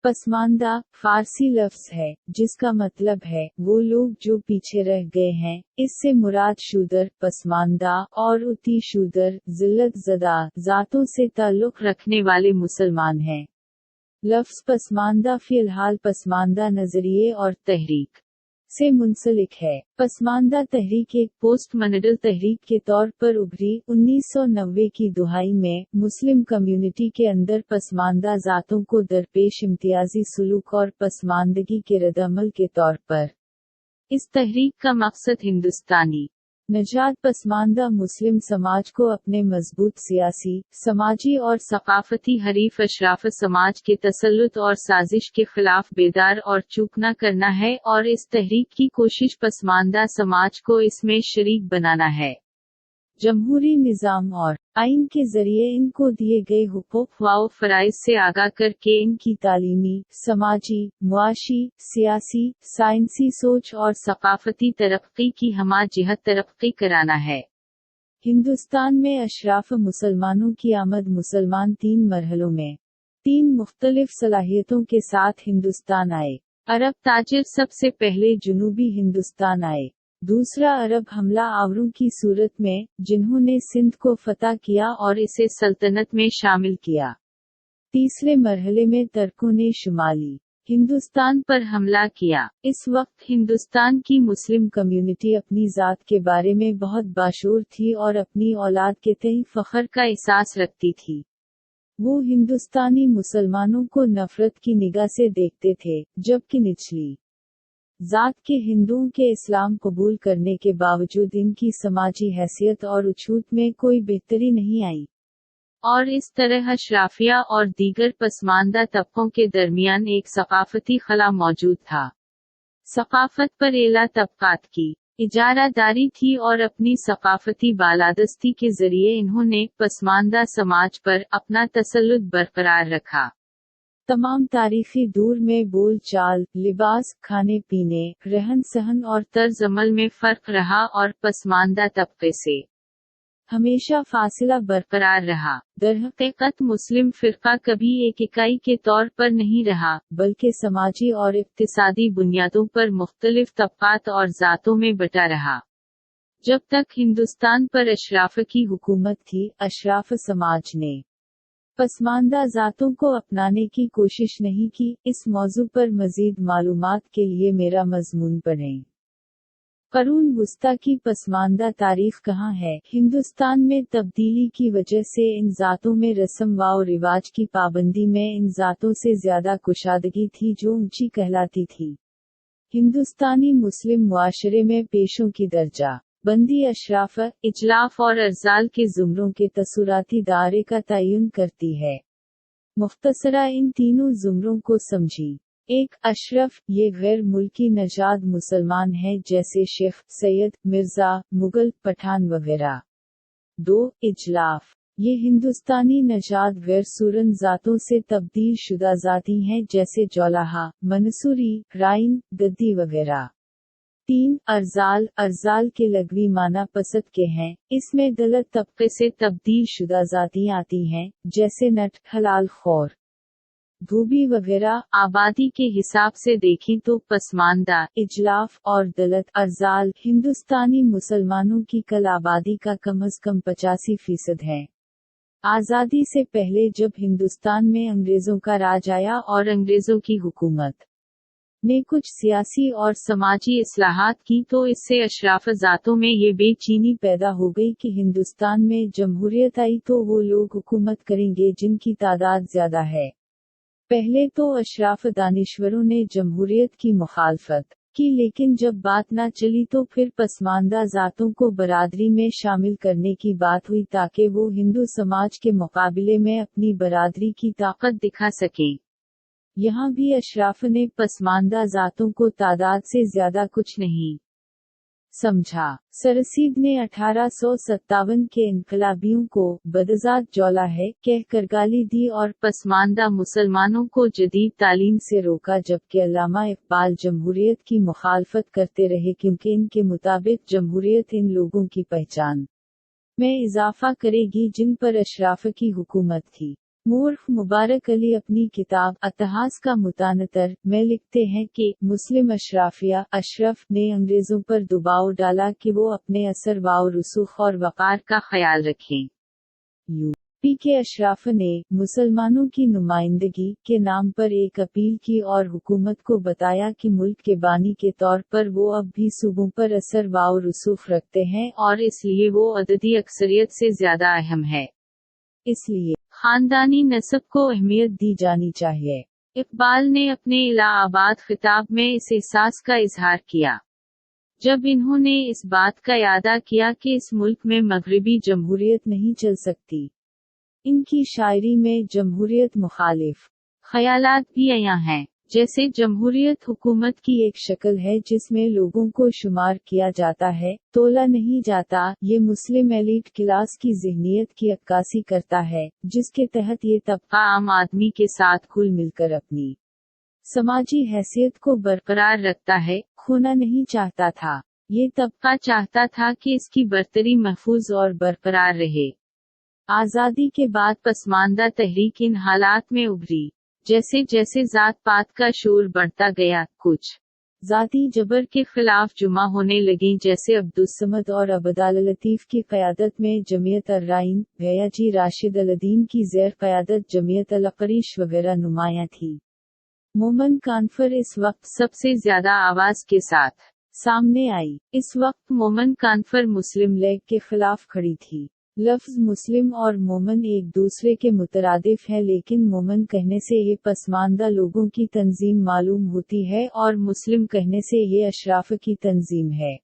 पसमानदा फारसी लफ्ज है जिसका मतलब है वो लोग जो पीछे रह गए हैं। इससे मुराद शूदर पसमानदा और उती शूदर जिल्लत ज़दा जातों से ताल्लुक़ रखने वाले मुसलमान हैं। लफ्ज पसमानदा फ़िलहाल पसमानदा नज़रिए और तहरीक से मुंसलिक है। पसमानदा तहरीक एक पोस्ट मॉडर्न तहरीक के तौर पर उभरी 1990 की दुहाई में मुस्लिम कम्युनिटी के अंदर पसमानदा ज़ातों को दरपेश इम्तियाजी सुलूक और पसमानदगी के रद्दअमल के तौर पर। इस तहरीक का मकसद हिंदुस्तानी नजात पसमानदा मुस्लिम समाज को अपने मजबूत सियासी, समाजी और सकाफती हरीफ अशराफ समाज के तसल्लुत और साजिश के खिलाफ बेदार और चूक न करना है और इस तहरीक की कोशिश पसमानदा समाज को इसमें शरीक बनाना है। जमहूरी निज़ाम और आइन के जरिए इनको दिए गए हुकूक व फ़राइज़ से आगाह करके इनकी तालीमी, समाजी, मुआशी, सियासी, साइंसी सोच और सकाफती तरक्की की हमा जिहत तरक्की कराना है। हिंदुस्तान में अशराफ मुसलमानों की आमद मुसलमान 3 मरहलों में 3 मुख्तलिफ सलाहियतों के साथ हिंदुस्तान आए। अरब ताजिर सबसे पहले जुनूबी हिंदुस्तान आए। दूसरा अरब हमला आवरों की सूरत में, जिन्होंने सिंध को फतह किया और इसे सल्तनत में शामिल किया। तीसरे मरहले में तुर्कों ने शुमाली हिंदुस्तान पर हमला किया। इस वक्त हिंदुस्तान की मुस्लिम कम्युनिटी अपनी ज़ात के बारे में बहुत बाशऊर थी और अपनी औलाद के तई फ़ख्र का एहसास रखती थी। वो हिंदुस्तानी मुसलमानों को नफरत की निगाह से देखते थे, जबकि निचली ज़ात के हिंदुओं के इस्लाम कबूल करने के बावजूद इनकी समाजी हैसियत और उछूत में कोई बेहतरी नहीं आई, और इस तरह अशराफिया और दीगर पसमानदा तबकों के दरमियान एक सकाफती खला मौजूद था। सकाफत पर एला तबकात की इजारादारी थी और अपनी सकाफती बालादस्ती के जरिए इन्होंने पसमानदा समाज पर अपना तसल्लुत बरकरार रखा। तमाम तारीखी दूर में बोल चाल, लिबास, खाने पीने, रहन सहन और तर्ज अमल में फ़र्क रहा और पसमानदा तबके से हमेशा फासिला बरकरार रहा। दरहकीकत मुस्लिम फ़िरका कभी एक इकाई के तौर पर नहीं रहा, बल्कि समाजी और इक्तिसादी बुनियादों पर मुख्तलिफ तबकात और ज़ातों में बटा रहा। जब तक हिंदुस्तान पर अशराफ की हुकूमत थी, अशराफ समाज ने पसमानदा ज़ातों को अपनाने की कोशिश नहीं की। इस मौजू पर मज़ीद मालूमात के लिए मेरा मज़मून पढ़ें। क़रून वुस्ता की पसमानदा तारीख़ कहाँ है? हिंदुस्तान में तब्दीली की वजह से इन ज़ातों में रस्म व रिवाज की पाबंदी में इन ज़ातों से ज़्यादा कुशादगी थी जो ऊंची कहलाती थी। हिंदुस्तानी मुस्लिम मुआशरे में पेशों की दर्जा बंदी अशराफ, इजलाफ और अर्जाल के ज़ुमरों के तसुराती दायरे का तयन करती है। मुख्तसरा इन तीनों ज़ुमरों को समझी। 1. अशरफ, ये गैर मुल्की नजाद मुसलमान हैं जैसे शेख, सैयद, मिर्ज़ा, मुगल, पठान वगैरह। 2. इजलाफ, ये हिंदुस्तानी नजाद गैर सूरन ज़ातों से तब्दील शुदा ज़ाती हैं जैसे जौलाहा, मंसूरी, राइन, गद्दी वगैरह। 3. अर्जाल, अर्जाल के लगवी माना पसत के हैं, इसमें गलत तबके से तब्दील शुदा ज़ाती आती हैं, जैसे नट, हलाल खौर, धोबी वगैरह। आबादी के हिसाब से देखें तो पसमानदा, इजलाफ और दलत अर्जाल हिंदुस्तानी मुसलमानों की कल आबादी का कम अज़ कम 85% है। आज़ादी से पहले जब हिंदुस्तान में अंग्रेज़ों का राज आया और अंग्रेज़ों की हुकूमत ने कुछ सियासी और समाजी इस्लाहात की तो इससे अशराफ ज़ातों में ये बेचैनी पैदा हो गई कि हिंदुस्तान में जमहूरियत आई तो वो लोग हुकूमत करेंगे जिनकी तादाद ज़्यादा है। पहले तो अशराफ दानिश्वरों ने जमहूरियत की मुखालफत की, लेकिन जब बात ना चली तो फिर पसमानदा ज़ातों को बरादरी में शामिल करने की बात हुई ताकि वो हिंदू समाज के मुकाबले में अपनी बरादरी की ताकत दिखा सकें। यहाँ भी अशराफ ने पसमानदा ज़ातों को तादाद से ज़्यादा कुछ नहीं समझा। सरसीद ने 1857 के इनकलाबियों को बदज़ात जौला है कहकर गाली दी और पसमानदा मुसलमानों को जदीद तालीम से रोका, जबकि अल्लामा इकबाल जमहूरियत की मुखालफत करते रहे क्योंकि इनके मुताबिक जमहूरियत इन लोगों की पहचान में इजाफा करेगी जिन पर अशराफ की हुकूमत थी। مورخ مبارک علی اپنی کتاب اتہاس کا متناطر میں لکھتے ہیں کہ مسلم اشرافیہ اشرف نے انگریزوں پر دباؤ ڈالا کہ وہ اپنے اثر و رسوخ اور وقار کا خیال رکھیں۔ یو پی کے اشراف نے مسلمانوں کی نمائندگی کے نام پر ایک اپیل کی اور حکومت کو بتایا کہ ملک کے بانی کے طور پر وہ اب بھی صوبوں پر اثر و رسوخ رکھتے ہیں اور اس لیے وہ عددی اکثریت سے زیادہ اہم ہے، اس لیے خاندانی نسب کو اہمیت دی جانی چاہیے۔ اقبال نے اپنے الہ آباد خطاب میں اس احساس کا اظہار کیا جب انہوں نے اس بات کا اعادہ کیا کہ اس ملک میں مغربی جمہوریت نہیں چل سکتی۔ ان کی شاعری میں جمہوریت مخالف خیالات بھی عیاں ہیں، جیسے جمہوریت حکومت کی ایک شکل ہے جس میں لوگوں کو شمار کیا جاتا ہے، تولا نہیں جاتا۔ یہ مسلم ایلیٹ کلاس کی ذہنیت کی عکاسی کرتا ہے، جس کے تحت یہ طبقہ عام آدمی کے ساتھ گھل مل کر اپنی سماجی حیثیت کو برقرار رکھتا ہے، کھونا نہیں چاہتا تھا۔ یہ طبقہ چاہتا تھا کہ اس کی برتری محفوظ اور برقرار رہے۔ آزادی کے بعد پسماندہ تحریک ان حالات میں ابھری، جیسے جیسے ذات پات کا شور بڑھتا گیا، کچھ ذاتی جبر کے خلاف جمع ہونے لگیں، جیسے عبدالصمد اور عبداللطیف کی قیادت میں جمعیت الرائن، بھیاجی راشد الدین کی زیر قیادت جمعیت القریش وغیرہ نمایاں تھی۔ مومن کانفر اس وقت سب سے زیادہ آواز کے ساتھ سامنے آئی۔ اس وقت مومن کانفر مسلم لیگ کے خلاف کھڑی تھی۔ لفظ مسلم اور مومن ایک دوسرے کے مترادف ہے، لیکن مومن کہنے سے یہ پسماندہ لوگوں کی تنظیم معلوم ہوتی ہے اور مسلم کہنے سے یہ اشراف کی تنظیم ہے۔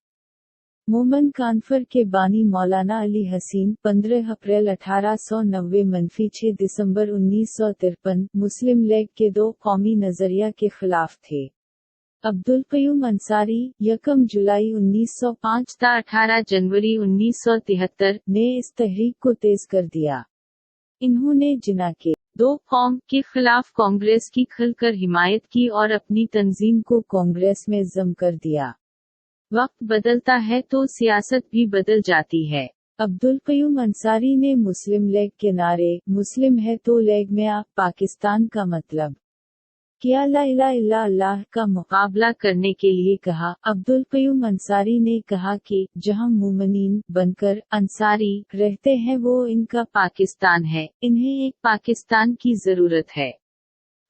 مومن کانفر کے بانی مولانا علی حسین 15 اپریل 1890 - 6 دسمبر 1953 مسلم لیگ کے دو قومی نظریہ کے خلاف تھے۔ عبدالقیوم انصاری 1 جولائی 1905 تا 18 جنوری 1973 نے اس تحریک کو تیز کر دیا۔ انہوں نے جناح کے دو قوم کے خلاف کانگریس کی کھل کر حمایت کی اور اپنی تنظیم کو کانگریس میں ضم کر دیا۔ وقت بدلتا ہے تو سیاست بھی بدل جاتی ہے۔ عبدالقیوم انصاری نے مسلم لیگ کے نعرے مسلم ہے تو لیگ میں آپ پاکستان کا مطلب کیا لا الہ الا اللہ کا مقابلہ کرنے کے لیے کہا۔ عبدالقیوم انصاری نے کہا کہ جہاں مومنین بن کر انصاری رہتے ہیں وہ ان کا پاکستان ہے، انہیں ایک پاکستان کی ضرورت ہے،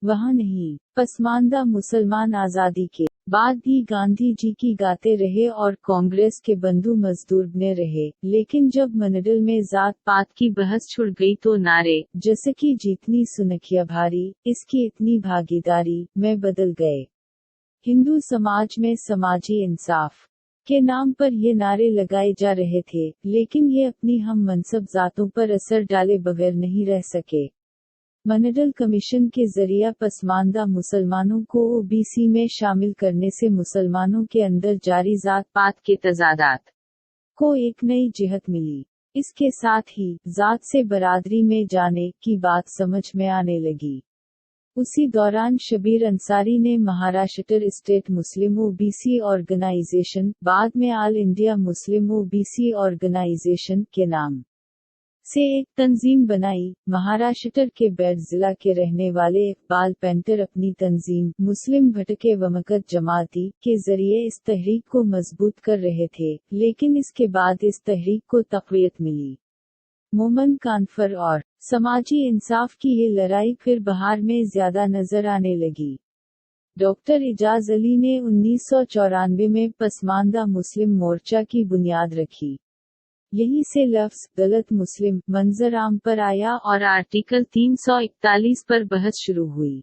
وہاں نہیں۔ پسماندہ مسلمان آزادی کے بعد بھی گاندھی جی کی گاتے رہے اور کانگریس کے بندو مزدور بنے رہے، لیکن جب منڈل میں ذات پات کی بحث چھڑ گئی تو نعرے جیسے کہ جتنی سنکھیا بھاری، اس کی اتنی بھاگیداری میں بدل گئے۔ ہندو سماج میں سماجی انصاف کے نام پر یہ نعرے لگائے جا رہے تھے، لیکن یہ اپنی ہم منصب ذاتوں پر اثر ڈالے بغیر نہیں رہ سکے۔ منڈل کمیشن کے ذریعہ پسماندہ مسلمانوں کو او بی سی میں شامل کرنے سے مسلمانوں کے اندر جاری ذات پات کے تضادات کو ایک نئی جہت ملی۔ اس کے ساتھ ہی ذات سے برادری میں جانے کی بات سمجھ میں آنے لگی۔ اسی دوران شبیر انصاری نے مہاراشٹر اسٹیٹ مسلم او بی سی آرگنائزیشن، بعد میں آل انڈیا مسلم او بی سی آرگنائزیشن کے نام سے ایک تنظیم بنائی۔ مہاراشٹر کے بیڈ ضلع کے رہنے والے اقبال پینٹر اپنی تنظیم مسلم بھٹکے ومکت جماعتی کے ذریعے اس تحریک کو مضبوط کر رہے تھے، لیکن اس کے بعد اس تحریک کو تقویت ملی۔ مومن کانفر اور سماجی انصاف کی یہ لڑائی پھر بہار میں زیادہ نظر آنے لگی۔ ڈاکٹر اعجاز علی نے 1994 میں پسماندہ مسلم مورچہ کی بنیاد رکھی۔ یہیں سے لفظ دلت مسلم منظر عام پر آیا اور آرٹیکل 341 پر بحث شروع ہوئی۔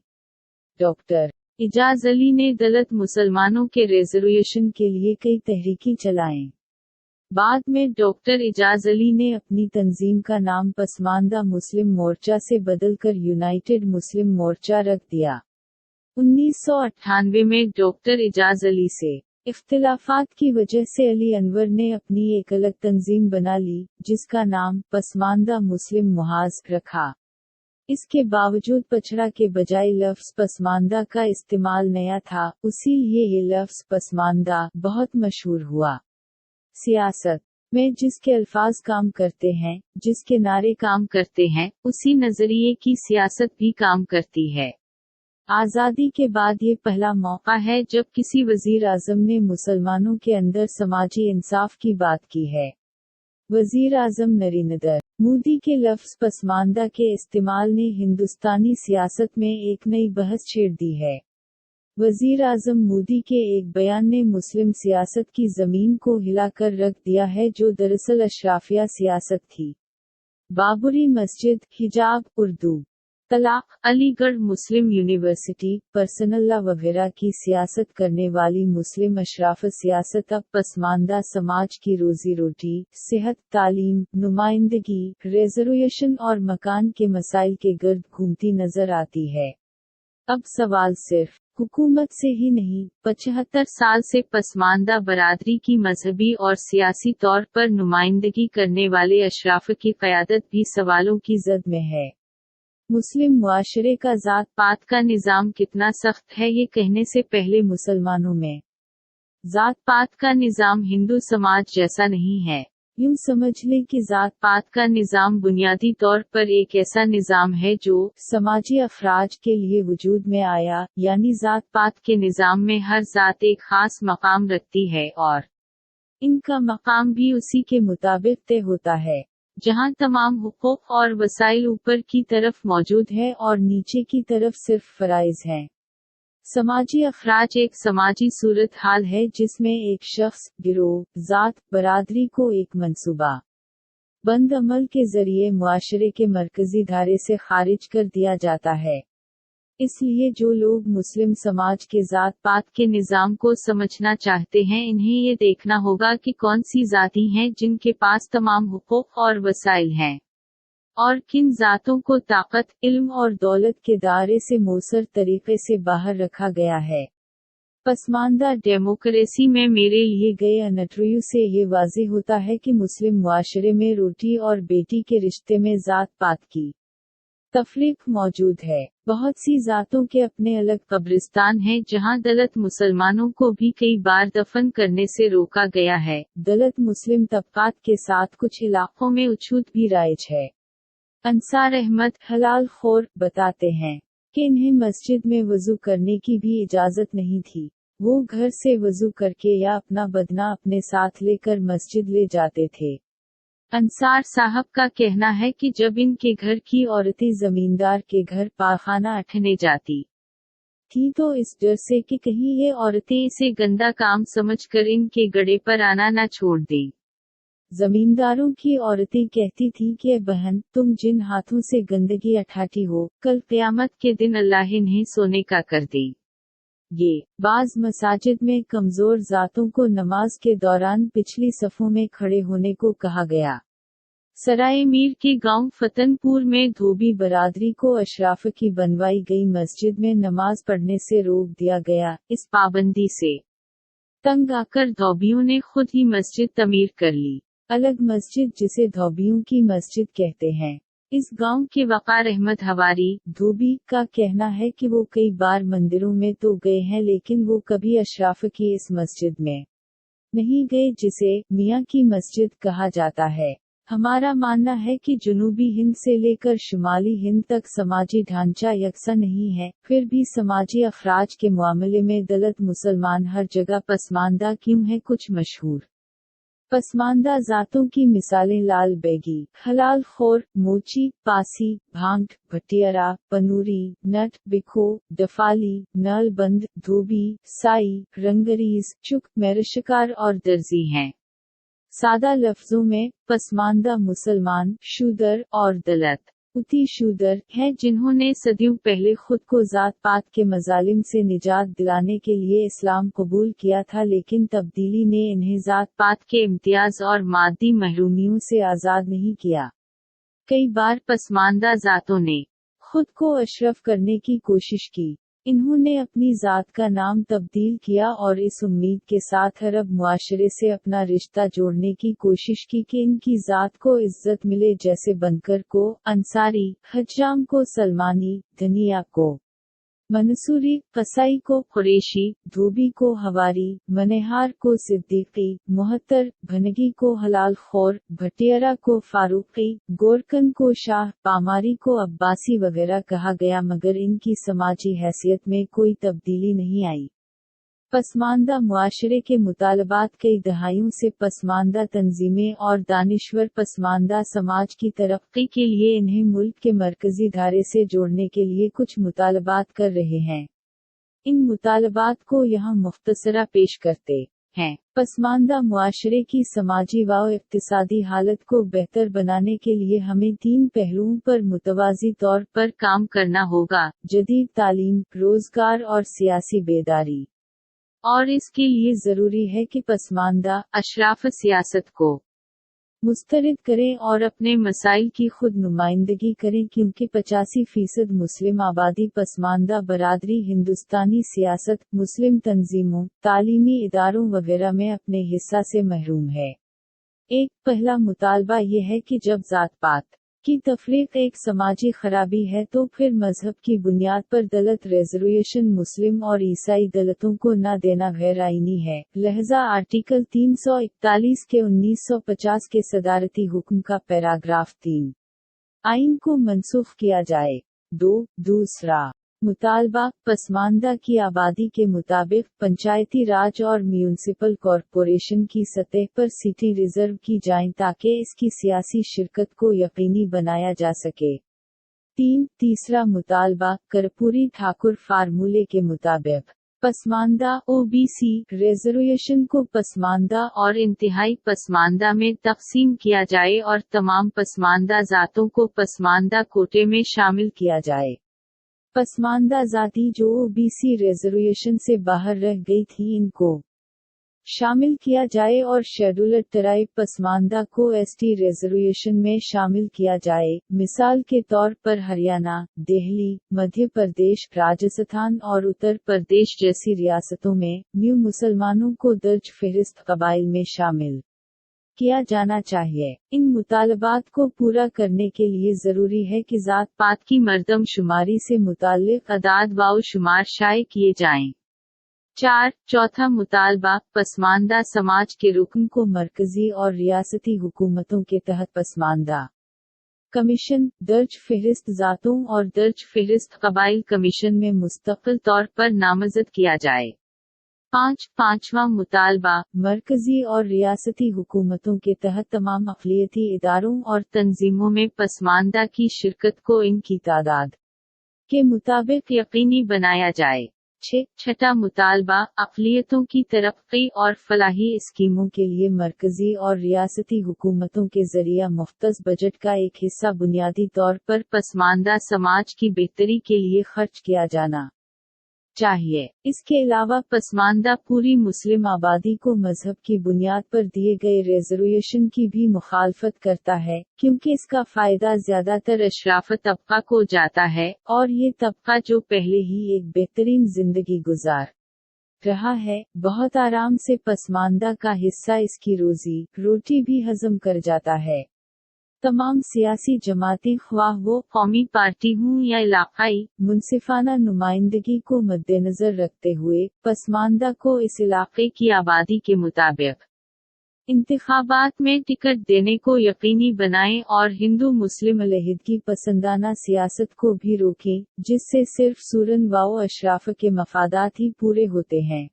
ڈاکٹر اعجاز علی نے دلت مسلمانوں کے ریزرویشن کے لیے کئی تحریکیں چلائیں۔ بعد میں ڈاکٹر اعجاز علی نے اپنی تنظیم کا نام پسماندہ مسلم مورچہ سے بدل کر یونائیٹڈ مسلم مورچہ رکھ دیا۔ 1998 میں ڈاکٹر اعجاز علی سے اختلافات کی وجہ سے علی انور نے اپنی ایک الگ تنظیم بنا لی، جس کا نام پسماندہ مسلم محاذ رکھا۔ اس کے باوجود پچھڑا کے بجائے لفظ پسماندہ کا استعمال نیا تھا، اسی لیے یہ لفظ پسماندہ بہت مشہور ہوا۔ سیاست میں جس کے الفاظ کام کرتے ہیں، جس کے نعرے کام کرتے ہیں، اسی نظریے کی سیاست بھی کام کرتی ہے۔ آزادی کے بعد یہ پہلا موقع ہے جب کسی وزیر اعظم نے مسلمانوں کے اندر سماجی انصاف کی بات کی ہے۔ وزیر اعظم نریندر مودی کے لفظ پسماندہ کے استعمال نے ہندوستانی سیاست میں ایک نئی بحث چھیڑ دی ہے۔ وزیر اعظم مودی کے ایک بیان نے مسلم سیاست کی زمین کو ہلا کر رکھ دیا ہے جو دراصل اشرافیہ سیاست تھی۔ بابری مسجد، حجاب، اردو، طلاق، علی گڑھ مسلم یونیورسٹی، پرسنل لا وغیرہ کی سیاست کرنے والی مسلم اشراف سیاست اب پسماندہ سماج کی روزی روٹی، صحت، تعلیم، نمائندگی، ریزرویشن اور مکان کے مسائل کے گرد گھومتی نظر آتی ہے۔ اب سوال صرف حکومت سے ہی نہیں، 75 سال سے پسماندہ برادری کی مذہبی اور سیاسی طور پر نمائندگی کرنے والے اشراف کی قیادت بھی سوالوں کی زد میں ہے۔ مسلم معاشرے کا ذات پات کا نظام کتنا سخت ہے یہ کہنے سے پہلے مسلمانوں میں ذات پات کا نظام ہندو سماج جیسا نہیں ہے۔ یوں سمجھ لیں کہ ذات پات کا نظام بنیادی طور پر ایک ایسا نظام ہے جو سماجی افراج کے لیے وجود میں آیا، یعنی ذات پات کے نظام میں ہر ذات ایک خاص مقام رکھتی ہے اور ان کا مقام بھی اسی کے مطابق طے ہوتا ہے۔ جہاں تمام حقوق اور وسائل اوپر کی طرف موجود ہے اور نیچے کی طرف صرف فرائض ہیں۔ سماجی افراج ایک سماجی صورتحال ہے جس میں ایک شخص، گروہ، ذات، برادری کو ایک منصوبہ بند عمل کے ذریعے معاشرے کے مرکزی دھارے سے خارج کر دیا جاتا ہے۔ اس لیے جو لوگ مسلم سماج کے ذات پات کے نظام کو سمجھنا چاہتے ہیں انہیں یہ دیکھنا ہوگا کہ کون سی ذاتی ہیں جن کے پاس تمام حقوق اور وسائل ہیں، اور کن ذاتوں کو طاقت، علم اور دولت کے دائرے سے مؤثر طریقے سے باہر رکھا گیا ہے۔ پسماندہ ڈیموکریسی میں میرے لیے گئے انٹرویو سے یہ واضح ہوتا ہے کہ مسلم معاشرے میں روٹی اور بیٹی کے رشتے میں ذات پات کی تفریق موجود ہے۔ بہت سی ذاتوں کے اپنے الگ قبرستان ہیں جہاں دلت مسلمانوں کو بھی کئی بار دفن کرنے سے روکا گیا ہے۔ دلت مسلم طبقات کے ساتھ کچھ علاقوں میں اچھوت بھی رائج ہے۔ انصار احمد، حلال خور، بتاتے ہیں کہ انہیں مسجد میں وضو کرنے کی بھی اجازت نہیں تھی۔ وہ گھر سے وضو کر کے یا اپنا بدنہ اپنے ساتھ لے کر مسجد لے جاتے تھے۔ انصار صاحب کا کہنا ہے کہ جب ان کے گھر کی عورتیں زمیندار کے گھر پاخانہ اٹھنے جاتی تھی تو اس ڈر سے کہ کہیں یہ عورتیں اسے گندا کام سمجھ کر ان کے گڑے پر آنا نہ چھوڑ دیں، زمینداروں کی عورتیں کہتی تھیں کہ بہن تم جن ہاتھوں سے گندگی اٹھاتی ہو، کل قیامت کے دن اللہ انہیں سونے کا کر دے۔ یہ بعض مساجد میں کمزور ذاتوں کو نماز کے دوران پچھلی صفوں میں کھڑے ہونے کو کہا گیا۔ سرائے میر کے گاؤں فتن پور میں دھوبی برادری کو اشراف کی بنوائی گئی مسجد میں نماز پڑھنے سے روک دیا گیا۔ اس پابندی سے تنگ آ کر دھوبیوں نے خود ہی مسجد تعمیر کر لی۔ الگ مسجد جسے دھوبیوں کی مسجد کہتے ہیں۔ اس گاؤں کے وقار احمد ہواری، دھوبی، کا کہنا ہے کہ وہ کئی بار مندروں میں تو گئے ہیں لیکن وہ کبھی اشراف کی اس مسجد میں نہیں گئے جسے میاں کی مسجد کہا جاتا ہے۔ ہمارا ماننا ہے کہ جنوبی ہند سے لے کر شمالی ہند تک سماجی ڈھانچہ یکساں نہیں ہے، پھر بھی سماجی افراج کے معاملے میں دلت مسلمان ہر جگہ پسماندہ کیوں ہیں؟ کچھ مشہور پسماندہ ذاتوں کی مثالیں: لال بیگی، حلال خور، موچی، پاسی، بھانگ، بھٹیارا، پنوری، نٹ، بکھو، ڈفالی، نال بند، دھوبی، سائی، رنگریز، چک، میرشکار اور درزی ہیں۔ سادہ لفظوں میں، پسماندہ مسلمان، شودر اور دلت اتی شودر ہیں جنہوں نے صدیوں پہلے خود کو ذات پات کے مظالم سے نجات دلانے کے لیے اسلام قبول کیا تھا، لیکن تبدیلی نے انہیں ذات پات کے امتیاز اور مادی محرومیوں سے آزاد نہیں کیا۔ کئی بار پسماندہ ذاتوں نے خود کو اشرف کرنے کی کوشش کی۔ انہوں نے اپنی ذات کا نام تبدیل کیا اور اس امید کے ساتھ عرب معاشرے سے اپنا رشتہ جوڑنے کی کوشش کی کہ ان کی ذات کو عزت ملے، جیسے بنکر کو انصاری، حجام کو سلمانی، دھنیا کو मंसूरी, कसाई को कुरैशी, धोबी को हवारी, मनेहार को सिद्दीकी, मुहत्तर, भनगी को हलाल खोर, भटियारा को फारूकी, गोरकन को शाह, पामारी को अब्बासी वगैरह कहा गया, मगर इनकी समाजी हैसियत में कोई तब्दीली नहीं आई। पसमानदा मुआशरे के मुतालबात कई दहाइयों से पसमानदा तंजीमें और दानिश्वर पसमानदा समाज की तरक्की के लिए इन्हें मुल्क के मरकजी धारे से जोड़ने के लिए कुछ मुतालबात कर रहे हैं। इन मुतालबात को यहाँ मुख्तसरा पेश करते हैं। पसमानदा मुआशरे की समाजी व इक्तिसादी हालत को बेहतर बनाने के लिए हमें 3 पहलुओं पर मुतवाज़ी तौर पर काम करना होगा: जदीद तालीम, रोजगार और सियासी बेदारी। और इसके लिए जरूरी है कि पसमानदा अशराफ सियासत को मुस्तरद करें और अपने मसाइल की खुद नुमाइंदगी करें, क्योंकि 85% मुस्लिम आबादी पसमानदा बरादरी हिंदुस्तानी सियासत, मुस्लिम तंजीमों, तालीमी इदारों वगैरह में अपने हिस्सा से महरूम है। पहला मुतालबा ये है कि जब जात पात की तफरीक एक समाजी खराबी है तो फिर मजहब की बुनियाद पर दलित रिजर्वेशन मुस्लिम और ईसाई दलितों को न देना गैर आईनी है। लिहाजा आर्टिकल 341 के 1950 के सदारती हुक्म का पैराग्राफ 3 आइन को मनसूख किया जाए। दूसरा मुतालबा, पसमानदा की आबादी के मुताबिक पंचायती राज और म्यूनिसिपल कॉरपोरेशन की सतह पर सीटें रिजर्व की जाएं ताकि इसकी सियासी शिरकत को यकीनी बनाया जा सके। तीसरा मुतालबा, कर्पूरी ठाकुर फार्मूले के मुताबिक पसमानदा ओबीसी रिजर्वेशन को पसमानदा और इंतहाई पसमानदा में तकसीम किया जाए और तमाम पसमानदा जातों को पसमानदा कोटे में शामिल किया जाए। पसमानदा जाति जो ओबीसी रिजर्वेशन से बाहर रह गई थी इनको शामिल किया जाए और शेड्यूल्ड ट्राइब पसमानदा को एसटी रिजर्वेशन में शामिल किया जाए। मिसाल के तौर पर हरियाणा, दिल्ली, मध्य प्रदेश, राजस्थान और उत्तर प्रदेश जैसी रियासतों में म्यू मुसलमानों को दर्ज फहरिस्त कबाइल में शामिल किया जाना चाहिए। इन मुतालबात को पूरा करने के लिए जरूरी है कि जात पात की मर्दम शुमारी से मुताल्लिक अदाद व शुमार शाये किए जाएं। चौथा मुतालबा, पसमानदा समाज के रुकन को मरकजी और रियासती हुकूमतों के तहत पसमानदा कमीशन, दर्ज फहरिस्त जातों और दर्ज फहरिस्त कबाइल कमीशन में मुस्तकिल तौर पर नामजद किया जाए। पांचवा मुतालबा, मरकजी और रियासती हुकूमतों के तहत तमाम अक़लियती इदारों और तंजीमों में पसमानदा की शिरकत को इनकी तादाद के मुताबिक यकीनी बनाया जाए। छठा मुतालबा, अक़लियतों की तरक्की और फलाही स्कीमों के लिए मरकजी और रियासती हुकूमतों के जरिए मुख्तस बजट का एक हिस्सा बुनियादी तौर पर पसमानदा समाज की बेहतरी के लिए खर्च किया जाना चाहिए। इसके अलावा पसमानदा पूरी मुस्लिम आबादी को मजहब की बुनियाद पर दिए गए रिजर्वेशन की भी मुखालफत करता है, क्योंकि इसका फायदा ज्यादातर अशराफ तबका को जाता है और ये तबका जो पहले ही एक बेहतरीन जिंदगी गुजार रहा है, बहुत आराम से पसमानदा का हिस्सा इसकी रोजी रोटी भी हजम कर जाता है। तमाम सियासी जमातें, ख्वाह वो कौमी पार्टी हों या इलाकाई, मुनसिफाना नुमाइंदगी को मद्देनजर रखते हुए पसमानदा को इस इलाके की आबादी के मुताबिक इंतखाबात में टिकट देने को यकीनी बनाएं और हिंदू मुस्लिम अलहदगी पसंदाना सियासत को भी रोकें, जिससे सिर्फ सूरन व अशराफ के मफादात ही पूरे होते हैं।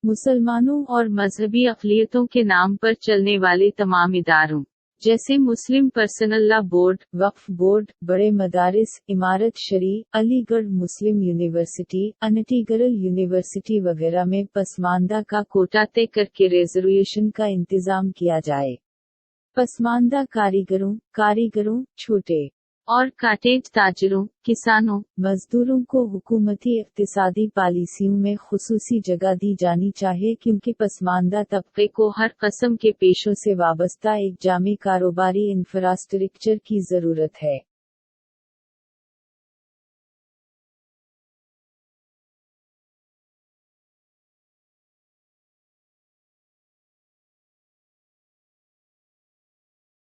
मुसलमानों और मजहबी अक़लियतों के नाम पर चलने वाले तमाम इदारों जैसे मुस्लिम पर्सनल लॉ बोर्ड, वक्फ बोर्ड, बड़े मदारिस, इमारत शरी, अलीगढ़ मुस्लिम यूनिवर्सिटी, अनटीगरल यूनिवर्सिटी वगैरह में पसमानदा का कोटा तय करके रिजर्वेशन का इंतजाम किया जाए। पसमानदा कारीगरों, छोटे और काटेज ताजरों, किसानों, मजदूरों को हुकूमती इक्तिसादी पॉलिसियों में खुसूसी जगह दी जानी चाहिए, क्योंकि पसमानदा तबके को हर कस्म के पेशों से वाबस्ता एक जामी कारोबारी इंफ्रास्ट्रक्चर की जरूरत है।